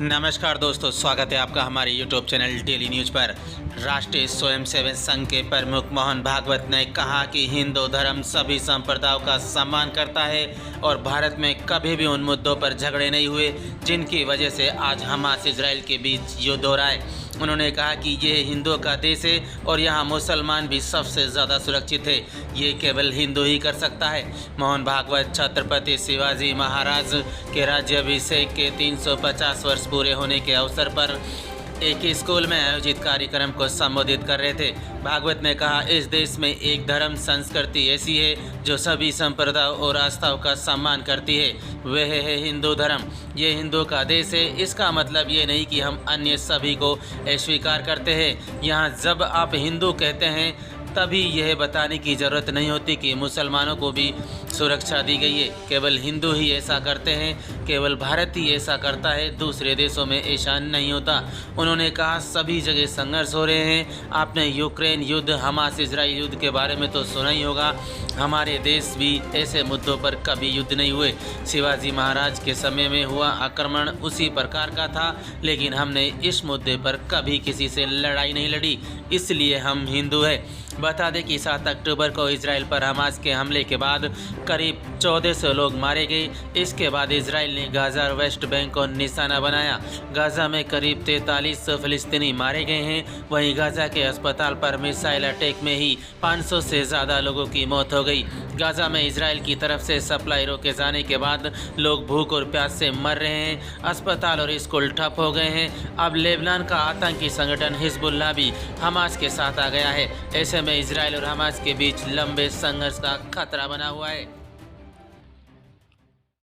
नमस्कार दोस्तों, स्वागत है आपका हमारे YouTube चैनल डेली न्यूज़ पर। राष्ट्रीय स्वयंसेवक संघ के प्रमुख मोहन भागवत ने कहा कि हिंदू धर्म सभी संप्रदायों का सम्मान करता है और भारत में कभी भी उन मुद्दों पर झगड़े नहीं हुए जिनकी वजह से आज हमास इजराइल के बीच युद्ध हो रहा है। उन्होंने कहा कि यह हिंदुओं का देश है और यहाँ मुसलमान भी सबसे ज़्यादा सुरक्षित है, ये केवल हिंदू ही कर सकता है। मोहन भागवत छत्रपति शिवाजी महाराज के राज्याभिषेक के 350 वर्ष पूरे होने के अवसर पर एक स्कूल में आयोजित कार्यक्रम को संबोधित कर रहे थे। भागवत ने कहा, इस देश में एक धर्म संस्कृति ऐसी है जो सभी संप्रदायों और आस्थाओं का सम्मान करती है, वह है हिंदू धर्म। ये हिंदू का देश है। इसका मतलब ये नहीं कि हम अन्य सभी को अस्वीकार करते हैं। यहाँ जब आप हिंदू कहते हैं तभी यह बताने की ज़रूरत नहीं होती कि मुसलमानों को भी सुरक्षा दी गई है। केवल हिंदू ही ऐसा करते हैं, केवल भारत ही ऐसा करता है, दूसरे देशों में ऐसा नहीं होता। उन्होंने कहा, सभी जगह संघर्ष हो रहे हैं। आपने यूक्रेन युद्ध, हमास इजराइल युद्ध के बारे में तो सुना ही होगा। हमारे देश भी ऐसे मुद्दों पर कभी युद्ध नहीं हुए। शिवाजी महाराज के समय में हुआ आक्रमण उसी प्रकार का था, लेकिन हमने इस मुद्दे पर कभी किसी से लड़ाई नहीं लड़ी, इसलिए हम हिंदू हैं। बता दें कि 7 अक्टूबर को इजराइल पर हमास के हमले के बाद करीब 1400 लोग मारे गए। इसके बाद इजराइल ने गाज़ा और वेस्ट बैंक को निशाना बनाया। गाज़ा में करीब 4300 फिलिस्तीनी मारे गए हैं। वहीं गाज़ा के अस्पताल पर मिसाइल अटैक में ही 500 से ज़्यादा लोगों की मौत हो गई। गाज़ा में इजराइल की तरफ से सप्लाई रोके जाने के बाद लोग भूख और प्यास से मर रहे हैं। अस्पताल और स्कूल ठप हो गए हैं। अब लेबनान का आतंकी संगठन हिजबुल्लाह भी हमास के साथ आ गया है। ऐसे में इजराइल और हमास के बीच लंबे संघर्ष का खतरा बना हुआ है।